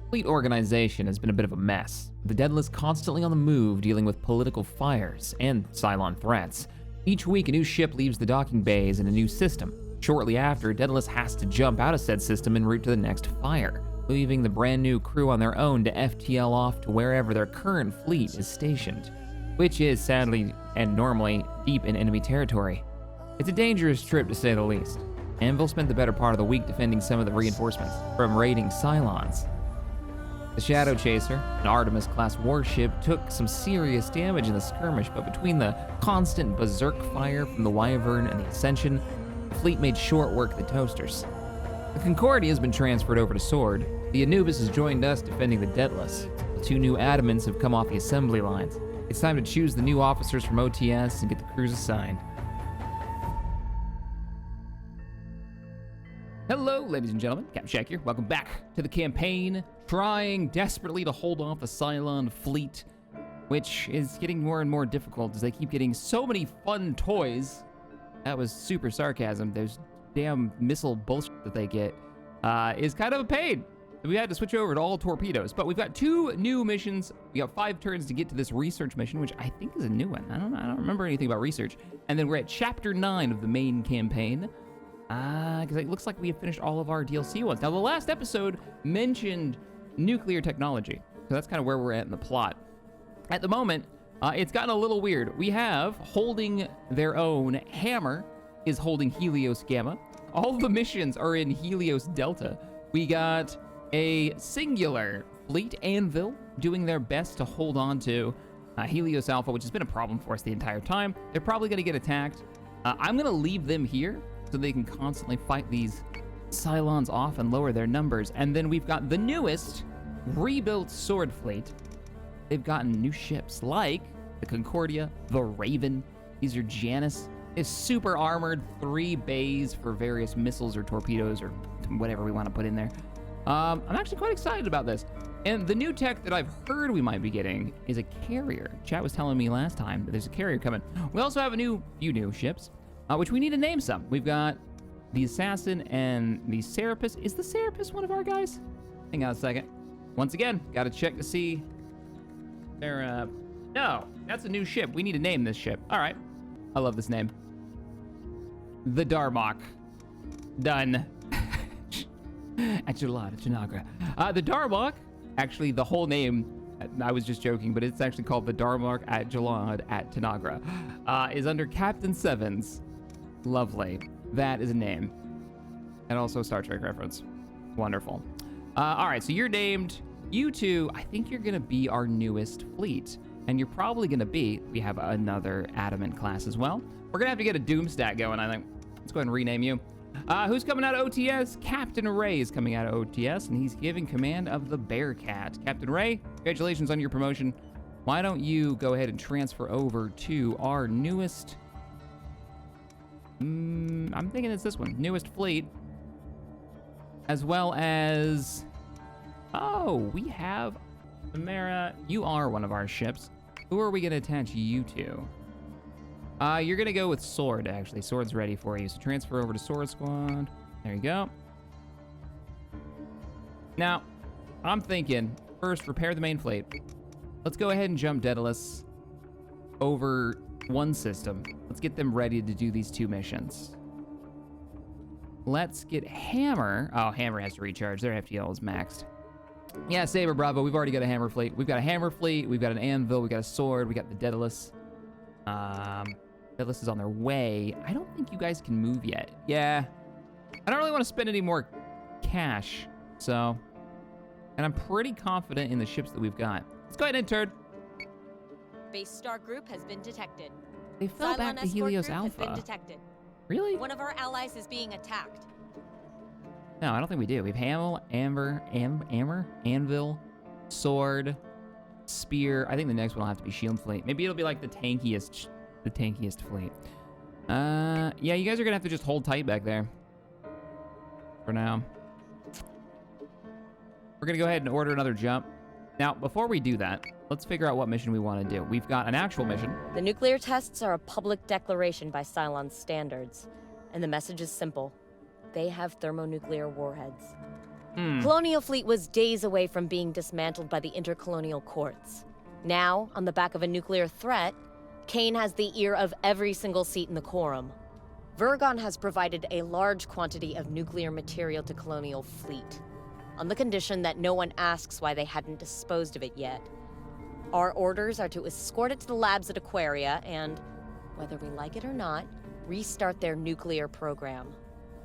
Fleet organization has been a bit of a mess. The Daedalus constantly on the move, dealing with political fires and Cylon threats. Each week, a new ship leaves the docking bays in a new system. Shortly after, Daedalus has to jump out of said system en route to the next fire, leaving the brand new crew on their own to FTL off to wherever their current fleet is stationed, which is sadly and normally deep in enemy territory. It's a dangerous trip to say the least. Anvil spent the better part of the week defending some of the reinforcements from raiding Cylons. The Shadow Chaser, an Artemis-class warship, took some serious damage in the skirmish, but between the constant berserk fire from the Wyvern and the Ascension, the fleet made short work of the Toasters. The Concordia has been transferred over to Sword. The Anubis has joined us defending the Daedalus. The two new Adamants have come off the assembly lines. It's time to choose the new officers from OTS and get the crews assigned. Hello, ladies and gentlemen. Captain Shack here. Welcome back to the campaign, trying desperately to hold off the Cylon fleet, which is getting more and more difficult as they keep getting so many fun toys. That was super sarcasm. Those damn missile bullshit that they get is kind of a pain. We had to switch over to all torpedoes, but we've got 2 new missions. We got 5 turns to get to this research mission, which I think is a new one. I don't remember anything about research. And then we're at chapter 9 of the main campaign. Because it looks like we have finished all of our DLC ones. Now, the last episode mentioned nuclear technology, so that's kind of where we're at in the plot. At the moment, it's gotten a little weird. We have, holding their own, Hammer is holding Helios Gamma. All of the missions are in Helios Delta. We got a singular fleet, Anvil, doing their best to hold on to Helios Alpha, which has been a problem for us the entire time. They're probably going to get attacked. I'm going to leave them here so they can constantly fight these Cylons off and lower their numbers. And then we've got the newest rebuilt Sword fleet. They've gotten new ships like the Concordia, the Raven. These are Janus. It's super armored, 3 bays for various missiles or torpedoes or whatever we want to put in there. I'm actually quite excited about this. And the new tech that I've heard we might be getting is a carrier. Chat was telling me last time that there's a carrier coming. We also have a few new ships, which we need to name some. We've got the Assassin and the Serapis. Is the Serapis one of our guys? Hang on a second. Once again, gotta check to see. No, that's a new ship. We need to name this ship. All right. I love this name. The Darmok. Done. At Tanagra. The Darmok, actually the whole name, I was just joking, but it's actually called the Darmok at Jalad at Tanagra, is under Captain Sevens. Lovely. That is a name. And also a Star Trek reference. Wonderful. All right, so you're named. You two, I think you're going to be our newest fleet. And you're probably going to be, we have another Adamant class as well. We're going to have to get a Doom stat going, I think. Let's go ahead and rename you. Who's coming out of OTS? Captain Ray is coming out of OTS, and he's giving command of the Bearcat. Captain Ray, congratulations on your promotion. Why don't you go ahead and transfer over to our newest... I'm thinking it's this one. Newest fleet. As well as... Oh, we have... Samara, you are one of our ships. Who are we going to attach you to? You're going to go with Sword, actually. Sword's ready for you. So transfer over to Sword Squad. There you go. Now, I'm thinking, first, repair the main fleet. Let's go ahead and jump Daedalus over one system. Let's get them ready to do these 2 missions. Let's get Hammer. Oh, Hammer has to recharge. Their FTL is maxed. Yeah, Saber, Bravo. We've already got a Hammer fleet. We've got a Hammer fleet. We've got an Anvil. We've got a Sword. We got the Daedalus. Daedalus is on their way. I don't think you guys can move yet. Yeah. I don't really want to spend any more cash. So, and I'm pretty confident in the ships that we've got. Let's go ahead and turn. Base Star Group has been detected. They fell back to Helios Alpha. Has been detected. Really? One of our allies is being attacked. No, I don't think we do. We have Hamel, Amber, Anvil, Sword, Spear. I think the next one will have to be Shield Fleet. Maybe it'll be like the tankiest fleet. Yeah, you guys are gonna have to just hold tight back there for now. We're gonna go ahead and order another jump. Now, before we do that, let's figure out what mission we want to do. We've got an actual mission. The nuclear tests are a public declaration by Cylon standards, and the message is simple. They have thermonuclear warheads. Colonial Fleet was days away from being dismantled by the intercolonial courts. Now, on the back of a nuclear threat, Kane has the ear of every single seat in the quorum. Vergon has provided a large quantity of nuclear material to Colonial Fleet, on the condition that no one asks why they hadn't disposed of it yet. Our orders are to escort it to the labs at Aquaria and, whether we like it or not, restart their nuclear program.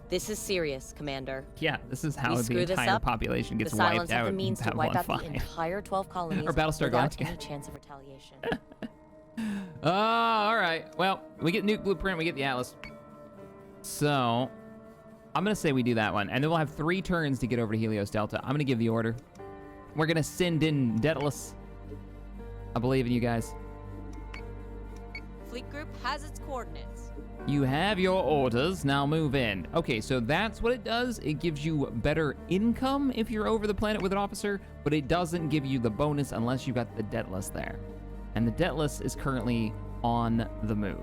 This is serious, Commander. Yeah, this is how We the screw this entire up, population gets the wiped Cylons have out the means in to wipe out Babylon the 5. entire 12 colonies Or Battlestar without Galactica. any chance of retaliation. All right. Well, we get Nuke Blueprint, we get the Atlas. So, I'm going to say we do that one. And then we'll have 3 turns to get over to Helios Delta. I'm going to give the order. We're going to send in Daedalus. I believe in you guys. Fleet Group has its coordinates. You have your orders, now move in. Okay, so that's what it does. It gives you better income if you're over the planet with an officer, but it doesn't give you the bonus unless you got the Daedalus there. And the Daedalus is currently on the move.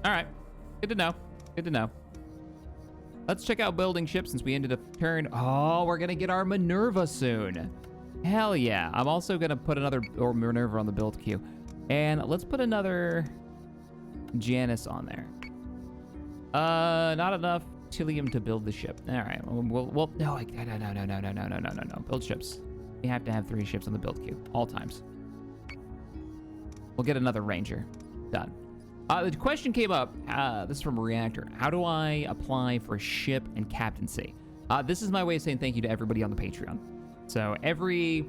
All right. Good to know. Good to know. Let's check out building ships since we ended a turn. Oh, we're going to get our Minerva soon. Hell yeah. I'm also going to put another Minerva on the build queue. And let's put another Janus on there. Not enough Tilium to build the ship. All right. We'll no. Build ships. We have to have 3 ships on the build queue. All times. We'll get another Ranger. Done. The question came up, this is from a reactor. How do I apply for a ship and captaincy? This is my way of saying thank you to everybody on the Patreon. So every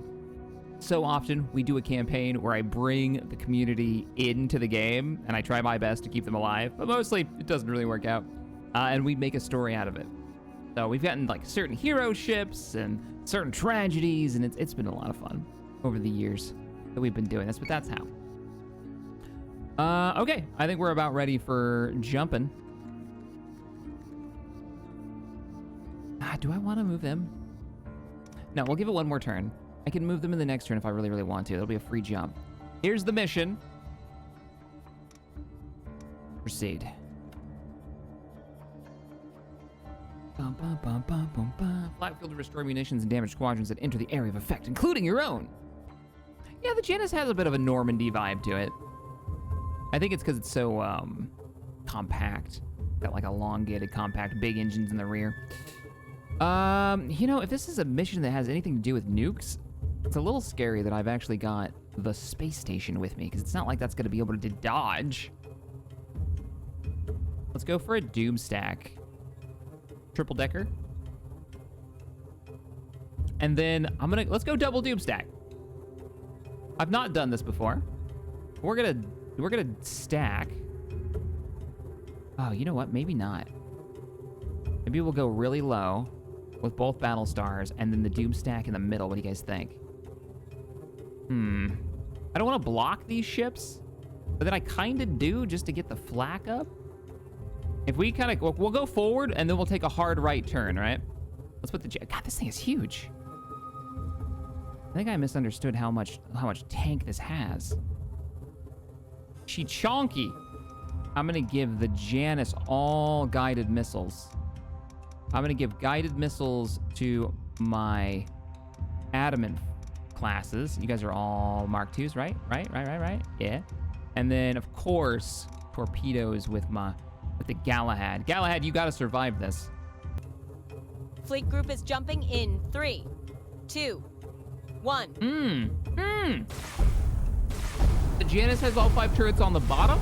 so often we do a campaign where I bring the community into the game and I try my best to keep them alive, but mostly it doesn't really work out. And we make a story out of it. So we've gotten like certain hero ships and certain tragedies, and it's been a lot of fun over the years that we've been doing this, but that's how. Okay, I think we're about ready for jumping. Do I want to move them? No, we'll give it one more turn. I can move them in the next turn if I really, really want to. It'll be a free jump. Here's the mission. Proceed. Flat field to restore munitions and damage squadrons that enter the area of effect, including your own. Yeah, the Janus has a bit of a Normandy vibe to it. I think it's because it's so compact. Got like elongated, compact, big engines in the rear. You know, if this is a mission that has anything to do with nukes, it's a little scary that I've actually got the space station with me, because it's not like that's going to be able to dodge. Let's go for a Doom Stack. Triple decker. And then let's go double Doom Stack. I've not done this before. We're gonna stack. Oh, you know what? Maybe not. Maybe we'll go really low with both Battlestars and then the Doom Stack in the middle. What do you guys think? I don't want to block these ships, but then I kind of do just to get the flak up. If we kind of, we'll go forward and then we'll take a hard right turn, right? Let's put the, God, this thing is huge. I think I misunderstood how much tank this has. She chonky. I'm gonna give the Janus all guided missiles. I'm gonna give guided missiles to my Adamant classes. You guys are all Mark IIs, right? Right. Yeah. And then of course, torpedoes with the Galahad. Galahad, you gotta survive this. Fleet Group is jumping in 3, 2, 1. The Janus has all 5 turrets on the bottom,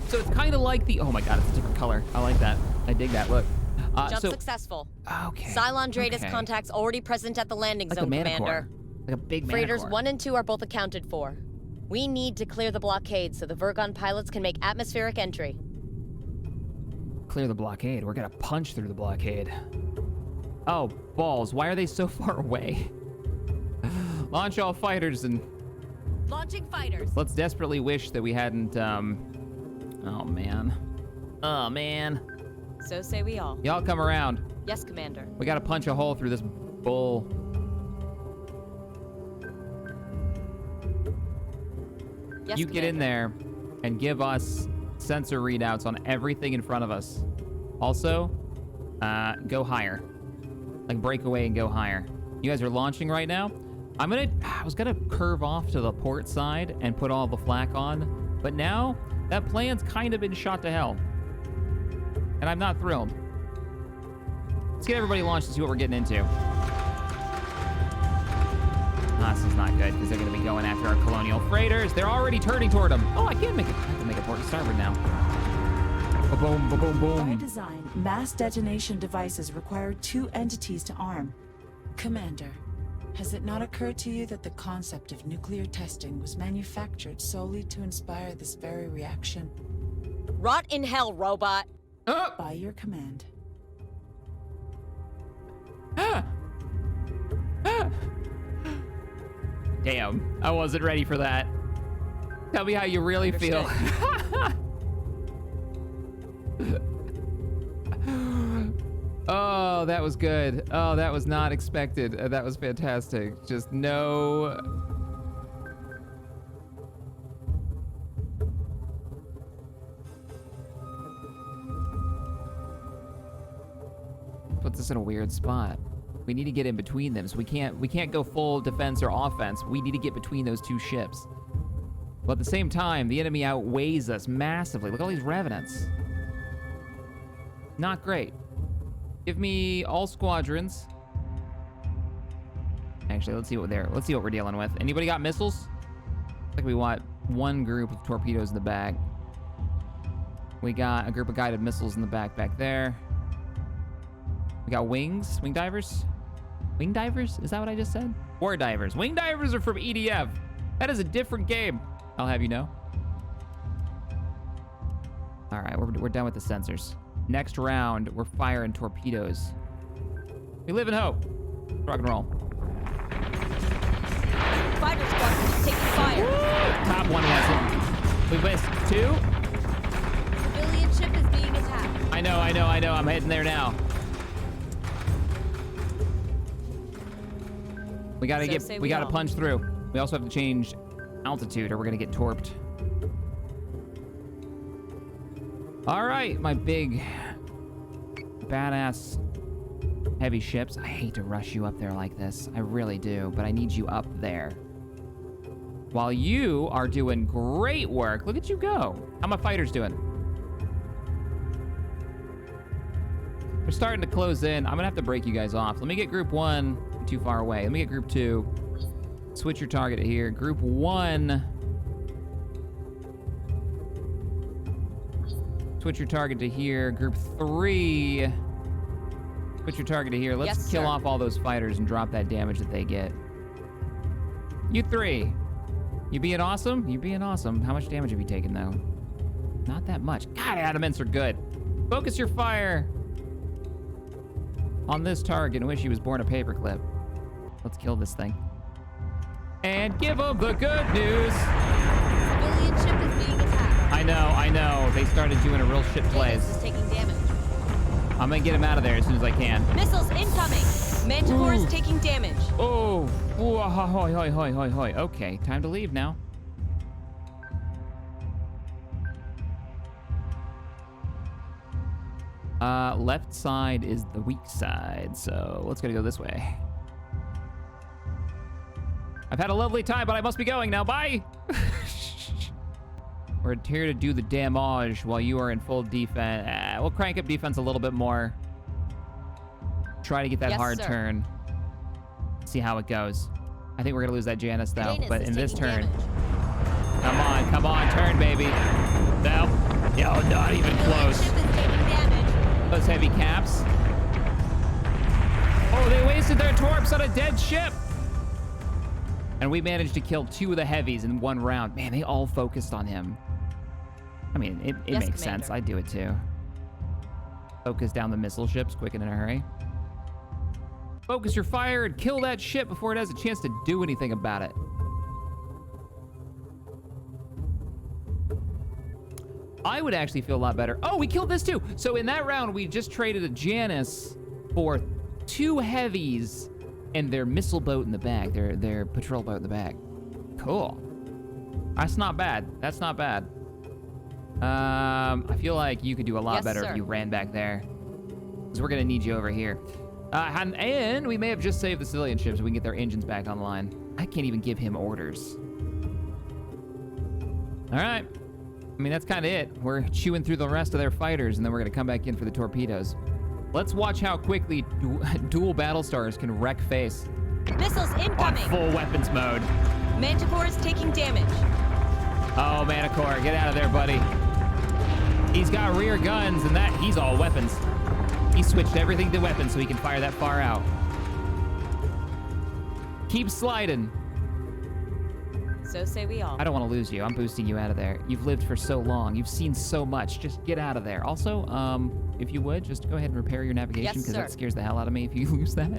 so it's kind of like the, oh my god, it's a different color. I like that. I dig that. Look. Jump successful. Okay. Cylon Dratus contacts already present at the landing like zone, a Commander. Like a big Freighters Manicore. 1 and 2 are both accounted for. We need to clear the blockade so the Vergon pilots can make atmospheric entry. Clear the blockade. We're gonna punch through the blockade. Oh, balls. Why are they so far away? Launch all fighters and... Launching fighters. Let's desperately wish that we hadn't, Oh, man. Oh, man. So say we all. Y'all come around. Yes, Commander. We gotta punch a hole through this bull. Yes, You get in there and give us sensor readouts on everything in front of us. Also, go higher. Like, break away and go higher. You guys are launching right now. I was gonna curve off to the port side and put all the flak on, but now that plan's kind of been shot to hell. And I'm not thrilled. Let's get everybody launched and see what we're getting into. This is not good, because they're going to be going after our colonial freighters. They're already turning toward them. Oh, I can make it. I have to make a port to starboard now. Boom, boom, boom, boom. By design, mass detonation devices require 2 entities to arm. Commander, has it not occurred to you that the concept of nuclear testing was manufactured solely to inspire this very reaction? Rot in hell, robot. By your command. Damn, I wasn't ready for that. Tell me how you really feel. Oh, that was good. Oh, that was not expected. That was fantastic. Just no... Puts us in a weird spot. We need to get in between them, so we can't go full defense or offense. We need to get between those 2 ships. But at the same time, the enemy outweighs us massively. Look at all these revenants. Not great. Give me all squadrons. Actually, let's see what we're dealing with. Anybody got missiles? Looks like we want 1 group of torpedoes in the back. We got a group of guided missiles in the back there. We got wings, wing divers. Wing divers? Is that what I just said? War divers. Wing divers are from EDF. That is a different game. I'll have you know. All right, we're done with the sensors. Next round, we're firing torpedoes. We live in hope. Rock and roll. Fighter squadron is taking fire. Woo! Top one has it. We missed 2. Civilian ship is being attacked. I know. I'm heading there now. We gotta punch through. We also have to change altitude or we're gonna get torped. All right, my big badass heavy ships. I hate to rush you up there like this. I really do, but I need you up there. While you are doing great work. Look at you go. How my fighters doing? We're starting to close in. I'm gonna have to break you guys off. Let me get group 1 too far away. Let me get group 2. Switch your target here. Group 1. Switch your target to here. Group 3. Switch your target to here. Let's kill off all those fighters and drop that damage that they get. You 3. You being awesome? You being awesome. How much damage have you taken, though? Not that much. God, adamants are good. Focus your fire on this target in which he was born a paperclip. Let's kill this thing. And give them the good news. Civilian ship is being attacked. I know. They started doing a real shit plays. Janus is taking damage. I'm gonna get him out of there as soon as I can. Missiles incoming. Manticore is taking damage. Oh, ooh, hoi. Okay, time to leave now. Left side is the weak side, so let's go this way. I've had a lovely time, but I must be going now. Bye! We're here to do the damage while you are in full defense. We'll crank up defense a little bit more. Try to get that hard turn. See how it goes. I think we're gonna lose that Janus though, but in this turn. Come on, turn, baby. No, not even close. Those heavy caps. Oh, they wasted their torps on a dead ship. And we managed to kill 2 of the heavies in 1 round. Man, they all focused on him. I mean, it makes sense. I'd do it too. Focus down the missile ships quick and in a hurry. Focus your fire and kill that ship before it has a chance to do anything about it. I would actually feel a lot better. Oh, we killed this too. So in that round, we just traded a Janus for 2 heavies and their missile boat in the back, their patrol boat in the back. Cool. That's not bad. I feel like you could do a lot Yes, better sir. if you ran back there. Because we're gonna need you over here. And we may have just saved the civilian ships so we can get their engines back online. I can't even give him orders. All right. I mean, that's kind of it. We're chewing through the rest of their fighters, and then we're gonna come back in for the torpedoes. Let's watch how quickly dual Battlestars can wreck face Missiles on incoming! full weapons mode. Manticore is taking damage. Oh, Manticore, get out of there, buddy. He's got rear guns, and he's all weapons. He switched everything to weapons so he can fire that far out. Keep sliding. So say we all. I don't want to lose you. I'm boosting you out of there. You've lived for so long. You've seen so much. Just get out of there. Also, if you would, just go ahead and repair your navigation, Yes, because sir. that scares the hell out of me if you lose that.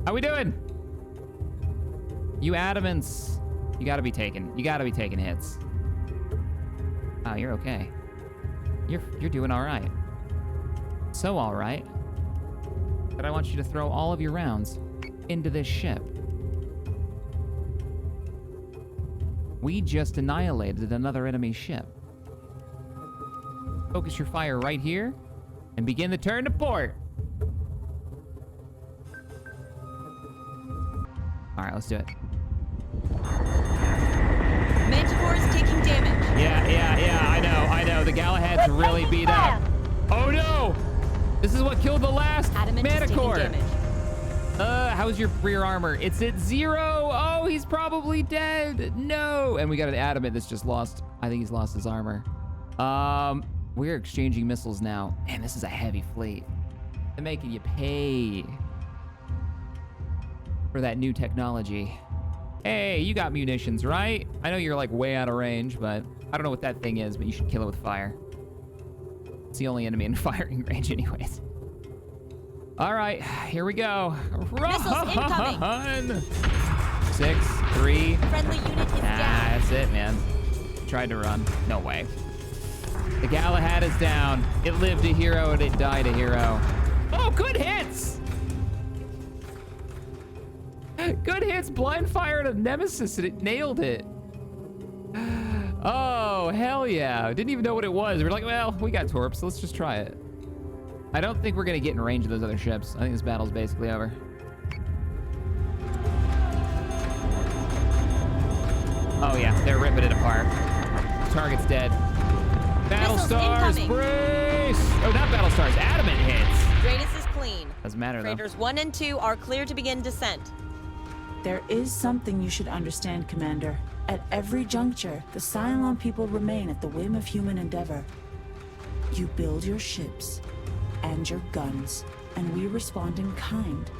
How we doing? You adamants. You gotta be taking hits. Oh, you're okay. You're doing all right. So all right. But I want you to throw all of your rounds into this ship. We just annihilated another enemy ship. Focus your fire right here and begin the turn to port. All right, let's do it. Manticore is taking damage. Yeah, I know. The Galahad's really beat up. Oh no! This is what killed the last Adamant is taking Manticore. damage. How's your rear armor? It's at 0. Oh, he's probably dead. No. And we got an Adamant that's just lost. I think he's lost his armor. We're exchanging missiles now. Man, this is a heavy fleet. They're making you pay for that new technology. Hey, you got munitions, right? I know you're like way out of range, but I don't know what that thing is, but you should kill it with fire. It's the only enemy in firing range anyways. All right, here we go. Missiles incoming. Run! 6, 3. Friendly unit is down. That's it, man. Tried to run. No way. The Galahad is down. It lived a hero and it died a hero. Oh, good hits! Good hits. Blind fired a Nemesis and it nailed it. Oh, hell yeah. Didn't even know what it was. We're like, well, we got torps. Let's just try it. I don't think we're going to get in range of those other ships. I think this battle's basically over. Oh, yeah. They're ripping it apart. Target's dead. Battlestars, incoming. brace! Oh, not Battlestars. Adamant hits. Drainus is clean. Doesn't matter, though. Freighters 1 and 2 are clear to begin descent. There is something you should understand, Commander. At every juncture, the Cylon people remain at the whim of human endeavor. You build your ships and your guns, and we respond in kind.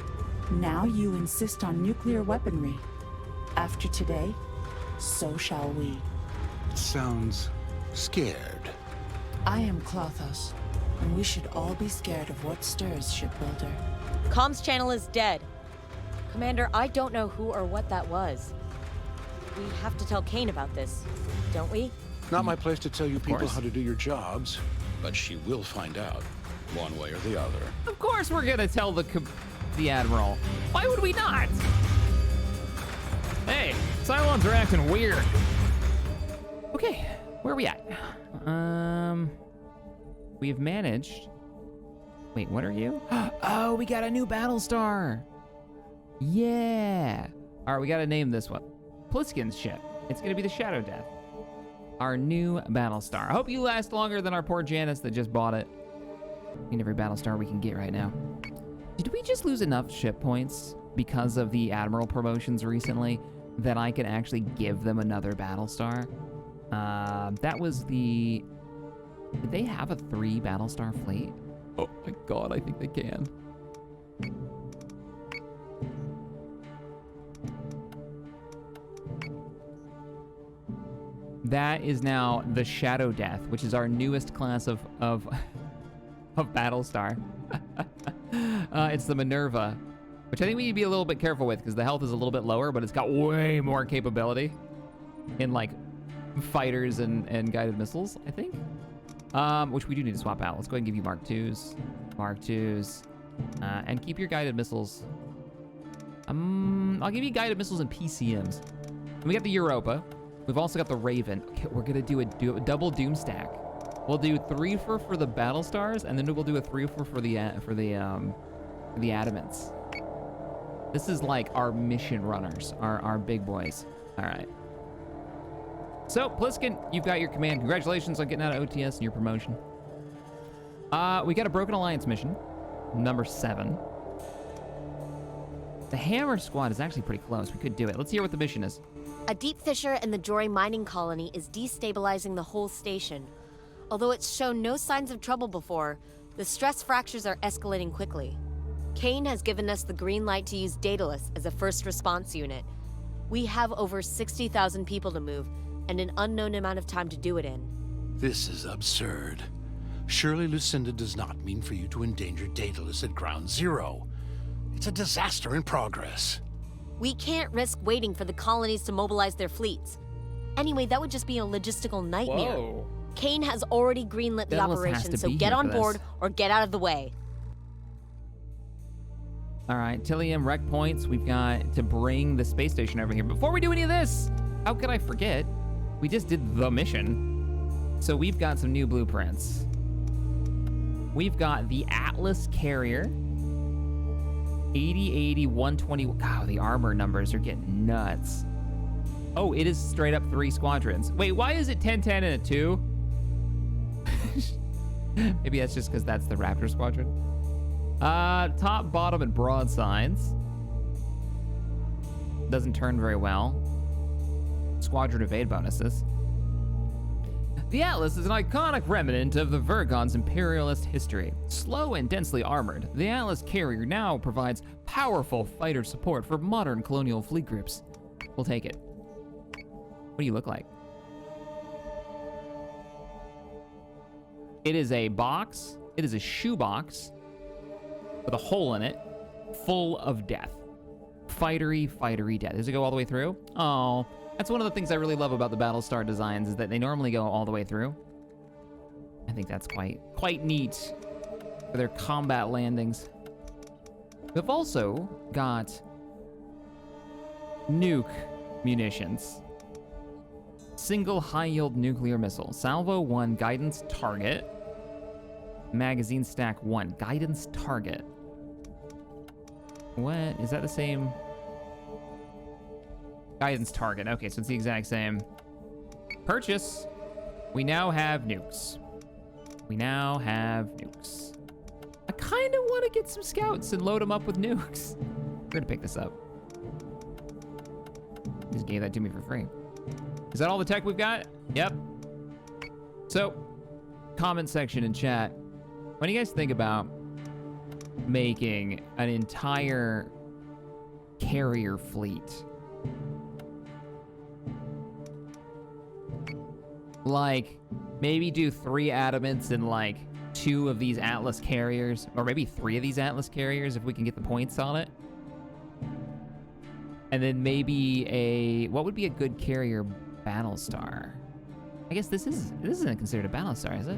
Now you insist on nuclear weaponry. After today, so shall we. Sounds scared. I am Klothos, and we should all be scared of what stirs, shipbuilder. Comms channel is dead. Commander, I don't know who or what that was. We have to tell Kane about this, don't we? Not my place to tell you people course. how to do your jobs, but she will find out, one way or the other. Of course we're going to tell the Admiral. Why would we not? Hey, Cylons are acting weird. Okay, where are we at? We've managed. Wait, what are you? Oh, we got a new Battlestar. Yeah. All right, we got to name this one. Pliskin's ship. It's going to be the Shadow Death. Our new Battlestar. I hope you last longer than our poor Janice that just bought it. I mean, every Battlestar we can get right now. Did we just lose enough ship points because of the Admiral promotions recently that I can actually give them another Battlestar? That was the... Did they have a 3 Battlestar fleet? Oh my god, I think they can. That is now the Shadow Death, which is our newest class of Battlestar. It's the Minerva, which I think we need to be a little bit careful with because the health is a little bit lower, but it's got way more capability in like fighters and guided missiles, I think. Which we do need to swap out. Let's go ahead and give you Mark IIs, and keep your guided missiles. I'll give you guided missiles and PCMs. And we got the Europa. We've also got the Raven. Okay, we're gonna do a double Doom stack. We'll do 3 for the Battlestars, and then we'll do a 3 for the Adamants. This is like our mission runners, our big boys. All right. So, Pliskin, you've got your command. Congratulations on getting out of OTS and your promotion. We got a Broken Alliance mission, number 7. The Hammer Squad is actually pretty close. We could do it. Let's hear what the mission is. A deep fissure in the Jory mining colony is destabilizing the whole station. Although it's shown no signs of trouble before, the stress fractures are escalating quickly. Kane has given us the green light to use Daedalus as a first response unit. We have over 60,000 people to move, and an unknown amount of time to do it in. This is absurd. Surely Lucinda does not mean for you to endanger Daedalus at ground zero. It's a disaster in progress. We can't risk waiting for the colonies to mobilize their fleets. Anyway, that would just be a logistical nightmare. Whoa. Kane has already greenlit the Daedalus has operation, to so be get here on for board this. or get out of the way. All right, Tillium, rec points. We've got to bring the space station over here. Before we do any of this, how could I forget? We just did the mission. So we've got some new blueprints. We've got the Atlas carrier. 80, 80, 120. Wow, the armor numbers are getting nuts. Oh, it is straight up 3 squadrons. Wait, why is it 10, 10, and a 2? Maybe that's just because that's the Raptor squadron. Top, bottom, and broadsides. Doesn't turn very well. Squadron evade bonuses. The Atlas is an iconic remnant of the Vergon's imperialist history. Slow and densely armored, the Atlas carrier now provides powerful fighter support for modern colonial fleet groups. We'll take it. What do you look like? It is a box. It is a shoebox with a hole in it, full of death. Fightery death. Does it go all the way through? Oh, that's one of the things I really love about the Battlestar designs is that they normally go all the way through. I think that's quite neat for their combat landings. We've also got nuke munitions. Single high-yield nuclear missile. Salvo 1, guidance target. Magazine stack 1, guidance target. What? Is that the same? Guidance target. Okay, so it's the exact same. Purchase. We now have nukes. We now have nukes. I kind of want to get some scouts and load them up with nukes. We're going to pick this up. Just gave that to me for free. Is that all the tech we've got? Yep. So, comment section and chat. What do you guys think about making an entire carrier fleet? Like, maybe do 3 Adamants and like 2 of these Atlas carriers, or maybe 3 of these Atlas carriers if we can get the points on it. And then maybe what would be a good carrier Battlestar? I guess this isn't considered a Battlestar, is it?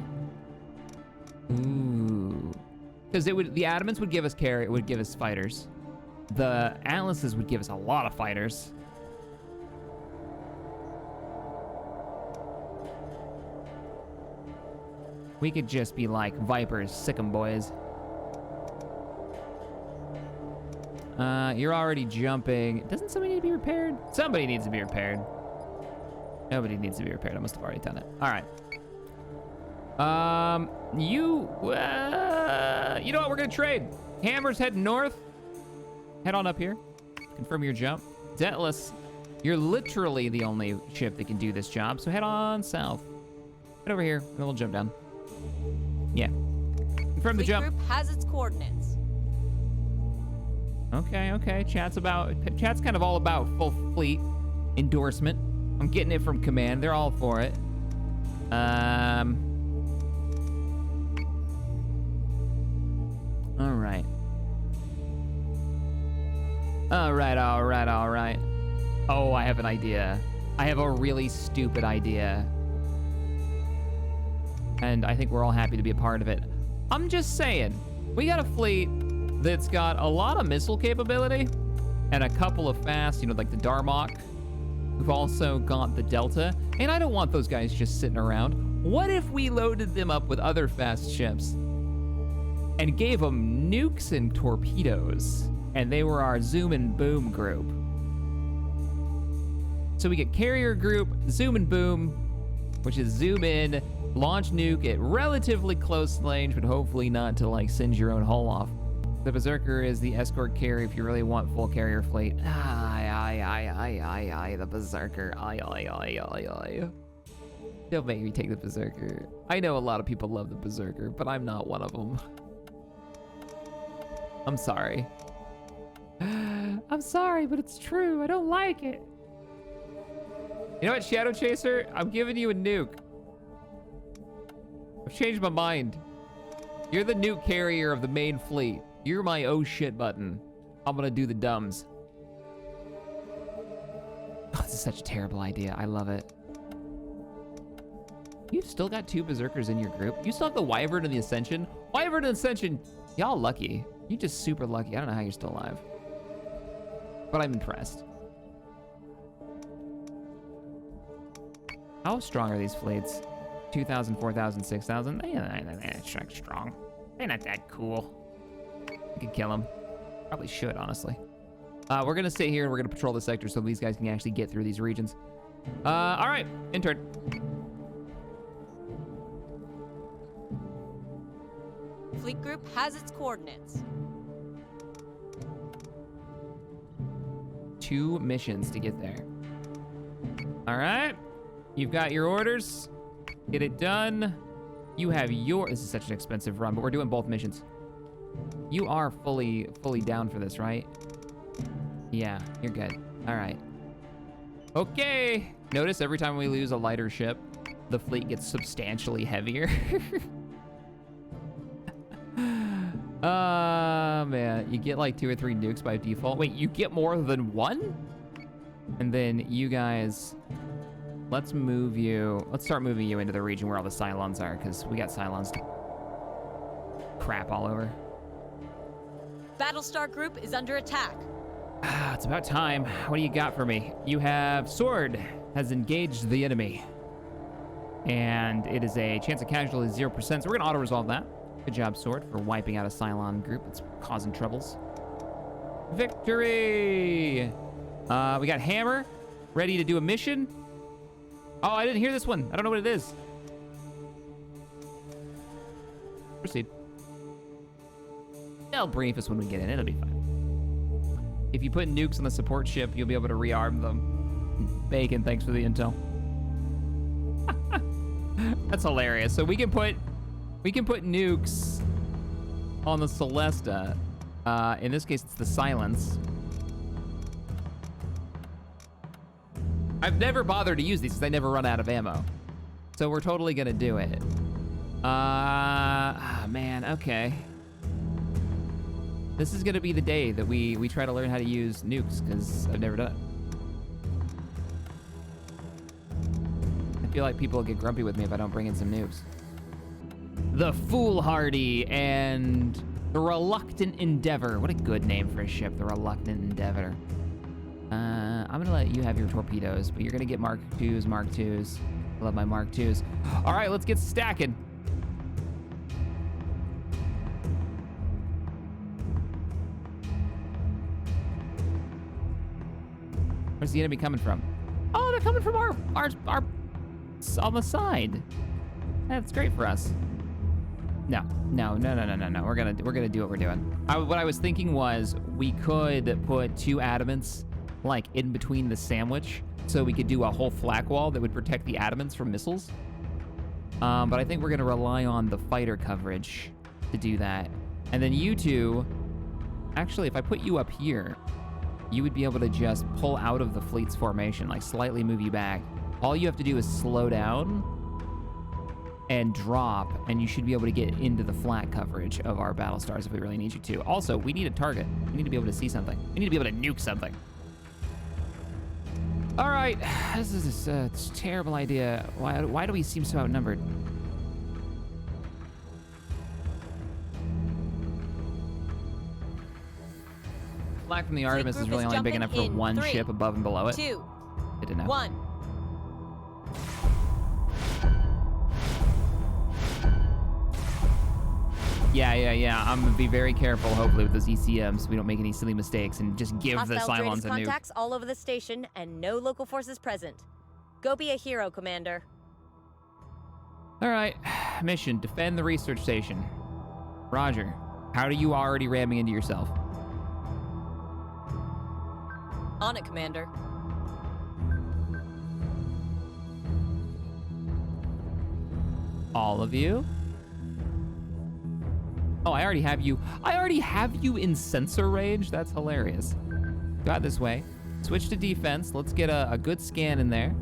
Ooh. Because the Adamants would give us fighters. The Atlases would give us a lot of fighters. We could just be like Vipers, sick 'em boys. You're already jumping. Doesn't somebody need to be repaired? Somebody needs to be repaired. Nobody needs to be repaired. I must have already done it. All right. You know what? We're gonna trade. Hammer's heading north. Head on up here. Confirm your jump. Daedalus, you're literally the only ship that can do this job, so head on south. Head over here, and then we'll jump down. Yeah. Confirm the jump. Fleet group has its coordinates. Okay. Chat's kind of all about full fleet endorsement. I'm getting it from command. They're all for it. All right. Oh, I have an idea. I have a really stupid idea. And I think we're all happy to be a part of it. I'm just saying, we got a fleet that's got a lot of missile capability and a couple of fast, like the Darmok. We've also got the Delta, and I don't want those guys just sitting around. What if we loaded them up with other fast ships and gave them nukes and torpedoes, and they were our zoom and boom group? So we get carrier group, zoom and boom, which is zoom in, launch nuke at relatively close range, but hopefully not to like singe your own hull off. The Berserker is the escort carrier if you really want full carrier fleet. The Berserker. Don't make me take the Berserker. I know a lot of people love the Berserker, but I'm not one of them. I'm sorry. I'm sorry, but it's true. I don't like it. You know what, Shadow Chaser? I'm giving you a nuke. I've changed my mind. You're the nuke carrier of the main fleet. You're my oh shit button. I'm gonna do the dumbs. Oh, this is such a terrible idea. I love it. You've still got 2 Berserkers in your group. You still have the Wyvern and the Ascension. Wyvern and Ascension, y'all lucky. You just super lucky. I don't know how you're still alive. But I'm impressed. How strong are these fleets? 2,000, 4,000, 6,000? They're not strong. They're not that cool. We could kill them. Probably should, honestly. We're gonna stay here and we're gonna patrol the sector so these guys can actually get through these regions. All right, intern. Fleet group has its coordinates. 2 missions to get there. All right, you've got your orders. Get it done. You have your, this is such an expensive run, but we're doing both missions. You are fully down for this, right? Yeah, you're good. All right. Okay. Notice every time we lose a lighter ship, the fleet gets substantially heavier. Man, you get like 2 or 3 nukes by default. Wait, you get more than 1? And then you guys, let's start moving you into the region where all the Cylons are, because we got Cylons to crap all over. Battlestar group is under attack. It's about time. What do you got for me? You have Sword has engaged the enemy. And it is a chance of casualty 0%, so we're gonna auto-resolve that. Good job, Sword, for wiping out a Cylon group that's causing troubles. Victory! We got Hammer, ready to do a mission. Oh, I didn't hear this one. I don't know what it is. Proceed. They'll brief us when we get in. It'll be fine. If you put nukes on the support ship, you'll be able to rearm them. Bacon, thanks for the intel. That's hilarious. So we can put nukes on the Celesta. In this case, it's the Silence. I've never bothered to use these because I never run out of ammo. So we're totally gonna do it. Man, okay. This is gonna be the day that we try to learn how to use nukes, because I've never done it. I feel like people will get grumpy with me if I don't bring in some nukes. The Foolhardy and the Reluctant Endeavor. What a good name for a ship, the Reluctant Endeavor. I'm gonna let you have your torpedoes, but you're gonna get Mark 2s, Mark 2s. I love my Mark 2s. All right, let's get stacking. Where's the enemy coming from? Oh, they're coming from our on the side. That's great for us. No. We're gonna do what we're doing. What I was thinking was we could put 2 adamants like in between the sandwich, so we could do a whole flak wall that would protect the adamants from missiles. But I think we're gonna rely on the fighter coverage to do that. And then you two, actually, if I put you up here, you would be able to just pull out of the fleet's formation, like slightly move you back. All you have to do is slow down and drop, and you should be able to get into the flat coverage of our Battlestars if we really need you to. Also, we need a target. We need to be able to see something. We need to be able to nuke something. All right, this is a terrible idea. Why do we seem so outnumbered? Flak from the Artemis is really only big enough for one ship above and below it. 2, Good to know. 1. Yeah. I'm gonna be very careful, hopefully, with those ECMs so we don't make any silly mistakes and just give the Hostile Cylons Dratus a nuke. contacts all over the station and no local forces present. Go be a hero, Commander. All right, mission, defend the research station. Roger. How are you already ramming into yourself? On it, Commander. All of you? Oh, I already have you. I already have you in sensor range? That's hilarious. Go out this way. Switch to defense. Let's get a good scan in there.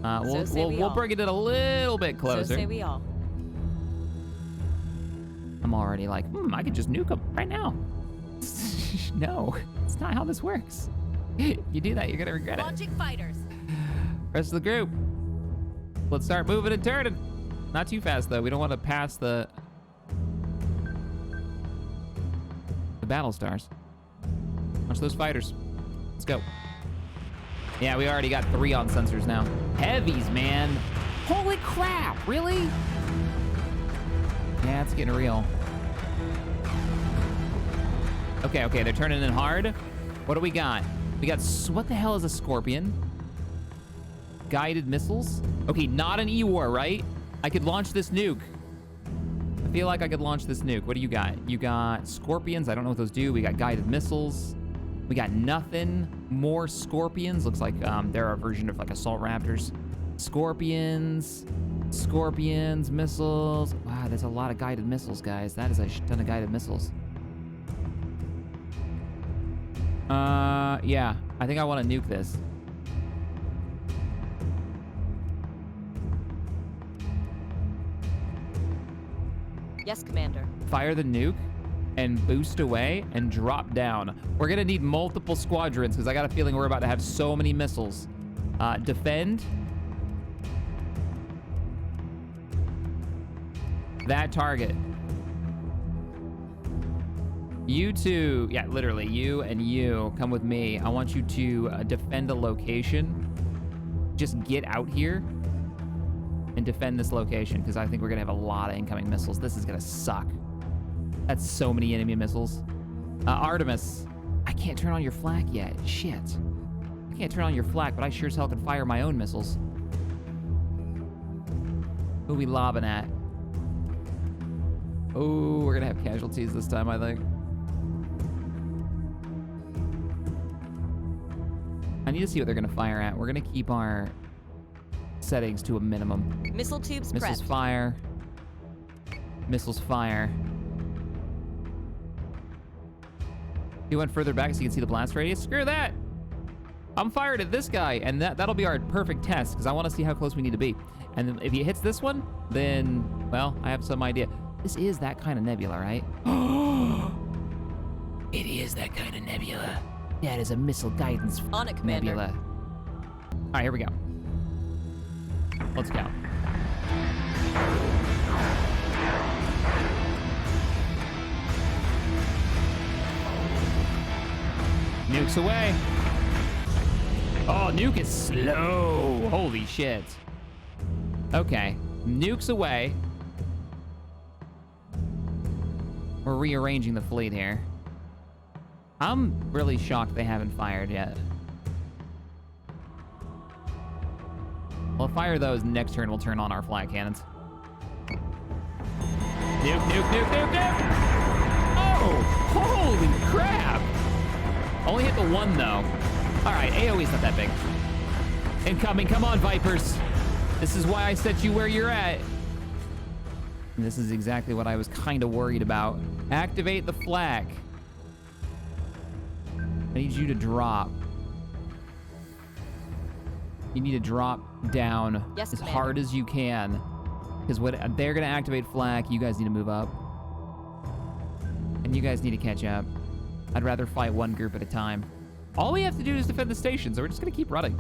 We'll bring it in a little bit closer. So say we all. I'm already like, I could just nuke him right now. No, it's not how this works. You do that, you're gonna regret it. Launching fighters. Rest of the group, let's start moving and turning. Not too fast though. We don't want to pass the Battlestars. Watch those fighters. Let's go. Yeah, we already got 3 on sensors now. Heavies, man. Holy crap, really? Yeah, it's getting real. Okay, they're turning in hard. What do we got? We got, what the hell is a Scorpion? Guided missiles? Okay, not an E-War, right? I could launch this nuke. I feel like I could launch this nuke. What do you got? You got Scorpions. I don't know what those do. We got guided missiles. We got nothing. More Scorpions. Looks like they're a version of like Assault Raptors. Scorpions, missiles. Wow, there's a lot of guided missiles, guys. That is a ton of guided missiles. Yeah, I think I want to nuke this. Yes, Commander. Fire the nuke and boost away and drop down. We're gonna need multiple squadrons because I got a feeling we're about to have so many missiles. Defend. That target. You two, yeah, literally, you and you, come with me. I want you to defend a location. Just get out here and defend this location because I think we're gonna have a lot of incoming missiles. This is gonna suck. That's so many enemy missiles. Artemis, I can't turn on your flak yet. Shit. I can't turn on your flak, but I sure as hell can fire my own missiles. Who we lobbing at? Oh, we're gonna have casualties this time, I think. I need to see what they're gonna fire at. We're gonna keep our settings to a minimum. Missile tubes Missiles prepped. fire. Missiles fire. You went further back so you can see the blast radius? Screw that! I'm fired at this guy, and that'll be our perfect test, because I want to see how close we need to be. And then if he hits this one, then, well, I have some idea. This is that kind of nebula, right? It is that kind of nebula. That is a missile guidance On it, Commander. nebula. All right, here we go. Let's go. Nukes away. Oh, nuke is slow. Holy shit. Okay, nukes away. We're rearranging the fleet here. I'm really shocked they haven't fired yet. We'll fire those next turn. We'll turn on our flag cannons. Nuke, nuke, nuke, nuke, nuke! Oh, holy crap! Only hit the one, though. All right, AoE's not that big. Incoming, come on, Vipers. This is why I set you where you're at. And this is exactly what I was kind of worried about. Activate the flak. I need you to drop. You need to drop down Yes, as Commander. hard as you can. Because what they're gonna activate flak, you guys need to move up. And you guys need to catch up. I'd rather fight one group at a time. All we have to do is defend the station, so we're just gonna keep running.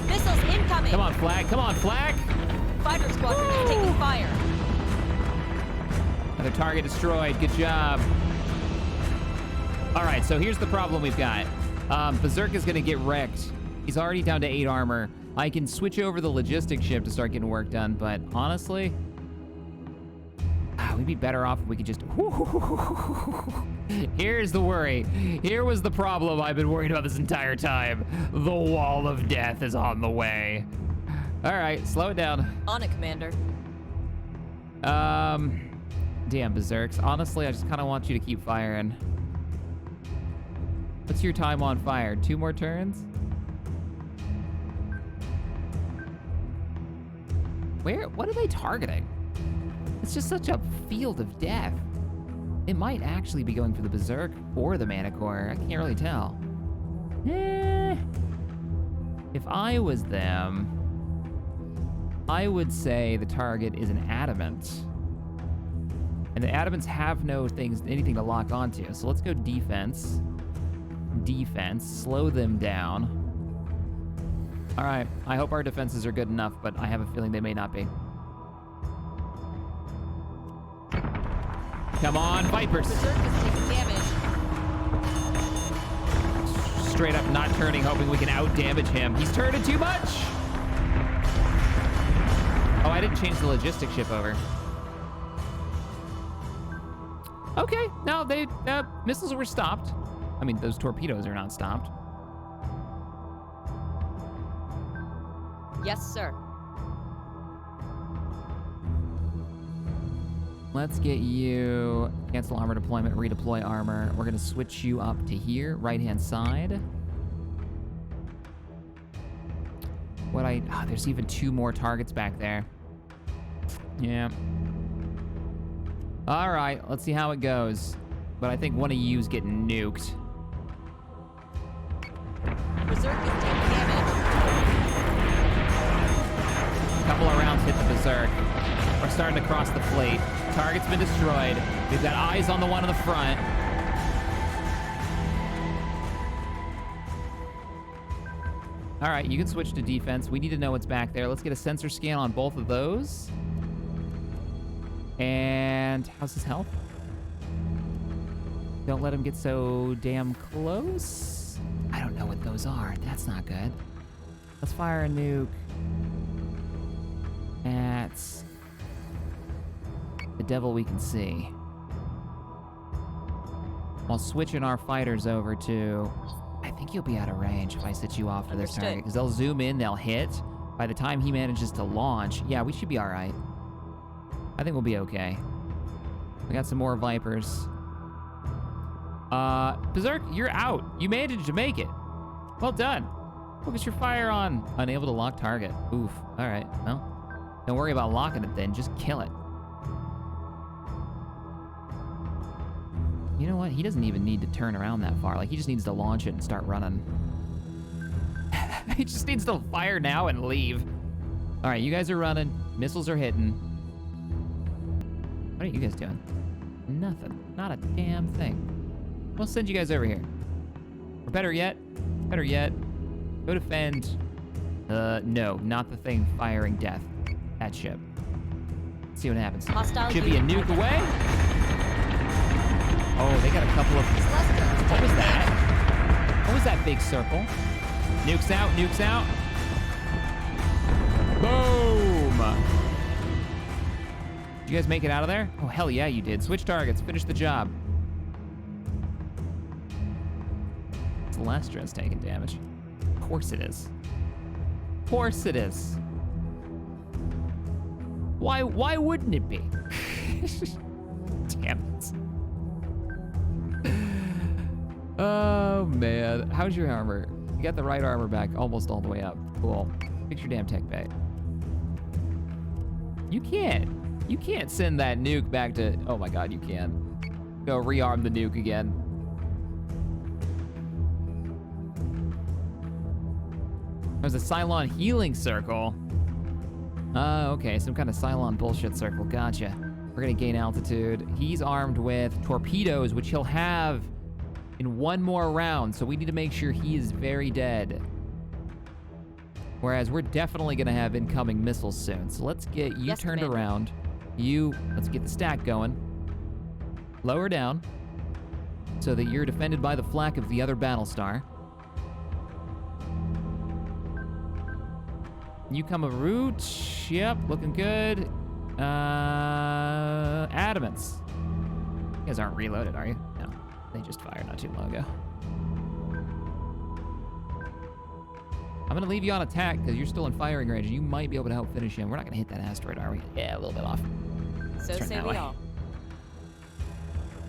Missiles incoming. Come on, flak, come on, flak! Fighter squadron is taking fire. Another target destroyed, good job. All right, so here's the problem we've got. Berserk is gonna get wrecked. He's already down to 8 armor. I can switch over the logistics ship to start getting work done, but honestly, we'd be better off if we could just... Here's the worry. Here was the problem I've been worried about this entire time. The wall of death is on the way. All right, slow it down. On it, Commander. Damn, Berserks. Honestly, I just kind of want you to keep firing. What's your time on fire? 2 more turns? What are they targeting? It's just such a field of death. It might actually be going for the Berserk or the Manicore. I can't really tell. If I was them, I would say the target is an Adamant. And the Adamants have anything to lock onto. So let's go defense. Defense, slow them down. All right, I hope our defenses are good enough, but I have a feeling they may not be. Come on, Vipers. Berserk is taking damage. Straight up not turning, hoping we can out-damage him. He's turning too much. Oh, I didn't change the logistic ship over. Okay, no, missiles were stopped. I mean, those torpedoes are not stopped. Yes, sir. Let's get you, cancel armor deployment, redeploy armor. We're gonna switch you up to here, right-hand side. There's even 2 more targets back there. Yeah. All right, let's see how it goes. But I think one of you's getting nuked. Berserk is taking damage. A couple of rounds hit the Berserk. We're starting to cross the fleet. Target's been destroyed. We've got eyes on the one in the front. All right, you can switch to defense. We need to know what's back there. Let's get a sensor scan on both of those. And how's his health? Don't let him get so damn close. I don't know what those are. That's not good. Let's fire a nuke. That's the devil we can see. While switching our fighters over to... I think you'll be out of range if I sit you off to this target, because they'll zoom in, they'll hit. By the time he manages to launch, yeah, we should be all right. I think we'll be okay. We got some more Vipers. Berserk, you're out. You managed to make it. Well done. Focus your fire on unable to lock target. Oof. All right. Well, don't worry about locking it then. Just kill it. You know what? He doesn't even need to turn around that far. Like, he just needs to launch it and start running. He just needs to fire now and leave. All right, you guys are running. Missiles are hitting. What are you guys doing? Nothing. Not a damn thing. We'll send you guys over here. Or better yet, go defend. No, not the thing firing death. That ship. Let's see what happens. Hostile Should be a nuke away. Oh, they got a couple of... What was that? What was that big circle? Nukes out, nukes out. Boom! Did you guys make it out of there? Oh, hell yeah, you did. Switch targets, finish the job. Celestra's taking damage. Of course it is. Of course it is. Why wouldn't it be? Damn it. Oh, man. How's your armor? You got the right armor back almost all the way up. Cool. Fix your damn tech bay. You can't send that nuke back to... Oh, my God, you can. Go rearm the nuke again. There's a Cylon healing circle. Okay, some kind of Cylon bullshit circle. Gotcha. We're gonna gain altitude. He's armed with torpedoes, which he'll have in 1 more round, so we need to make sure he is very dead. Whereas we're definitely gonna have incoming missiles soon. So let's get you turned around. Let's get the stack going. Lower down so that you're defended by the flak of the other Battlestar. You come a route. Yep, looking good. compartments. You guys aren't reloaded, are you? No, they just fired not too long ago. I'm gonna leave you on attack because you're still in firing range and you might be able to help finish him. We're not gonna hit that asteroid, are we? Yeah, a little bit off. So say we all.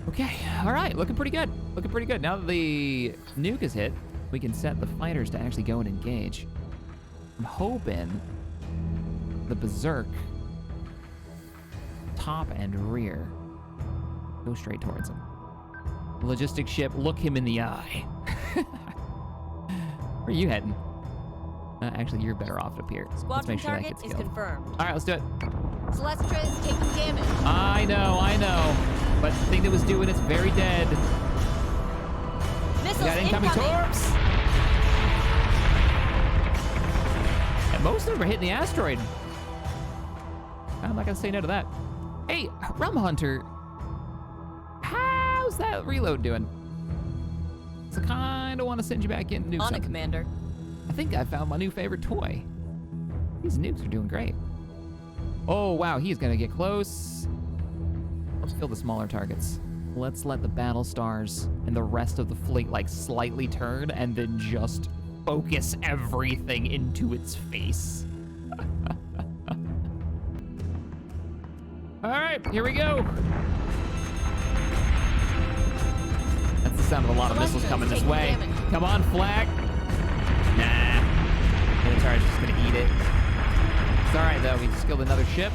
Okay, all right, looking pretty good. Looking pretty good. Now that the nuke is hit, we can set the fighters to actually go and engage. I'm hoping the Berserk top and rear go straight towards him. Logistics ship, look him in the eye. Where are you heading? Actually, you're better off up here. Let's Squadron make sure that target gets is killed. confirmed. All right, let's do it. Celestra is taking damage. I know. But the thing that was doing it's very dead. Missiles We got incoming torps. And most of them are hitting the asteroid. I'm not gonna say no to that. Hey, Rum Hunter, how's that reload doing? So I kinda wanna send you back in and nuke On it, something. Commander. I think I found my new favorite toy. These nukes are doing great. Oh, wow, he's gonna get close. Let's kill the smaller targets. Let's let the Battlestars and the rest of the fleet like slightly turn and then just focus everything into its face. All right, here we go. That's the sound of a lot of missiles coming this way. Come on, Flag. Nah, Minotaur's just gonna eat it. It's all right though, we just killed another ship.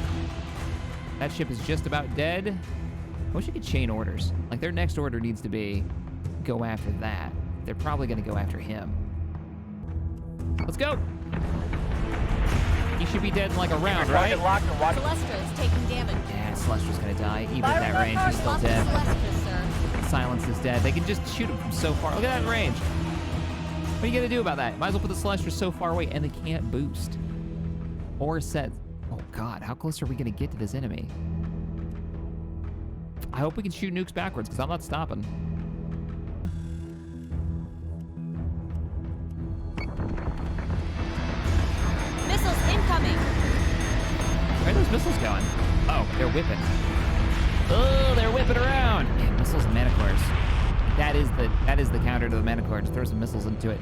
That ship is just about dead. I wish you could chain orders. Like their next order needs to be go after that. They're probably gonna go after him. Let's go. He should be dead in like a round, right? Celestra is taking damage. Yeah, Celestra's gonna die. Even at that range, he's still Lost to dead. Celestra, sir. Silence is dead. They can just shoot him from so far. Look at that range. What are you gonna do about that? Might as well put the Celestra so far away and they can't boost. Or set, oh God, how close are we gonna get to this enemy? I hope we can shoot nukes backwards because I'm not stopping. Missiles incoming. Where are those missiles going? Oh, they're whipping. Oh, they're whipping around. Man, missiles and manticores. That is the counter to the manicore. Just throw some missiles into it.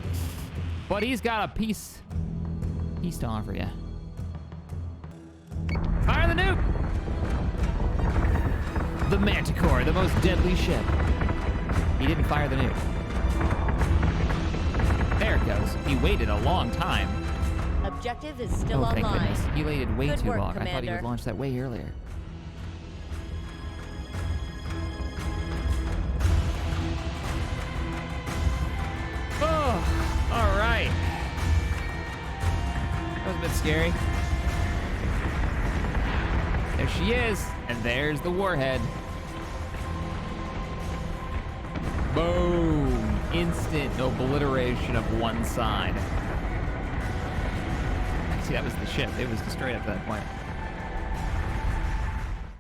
But he's got a piece to offer you. Fire the nuke! The Manticore, the most deadly ship. He didn't fire the nuke. There it goes. He waited a long time. Objective is still Oh, thank online. goodness. He waited way Good too work, long. I thought he Commander. would launch that way earlier. Oh, all right. That was a bit scary. There she is, and there's the warhead. Boom! Instant obliteration of one side. See, that was the ship. It was destroyed up to that point.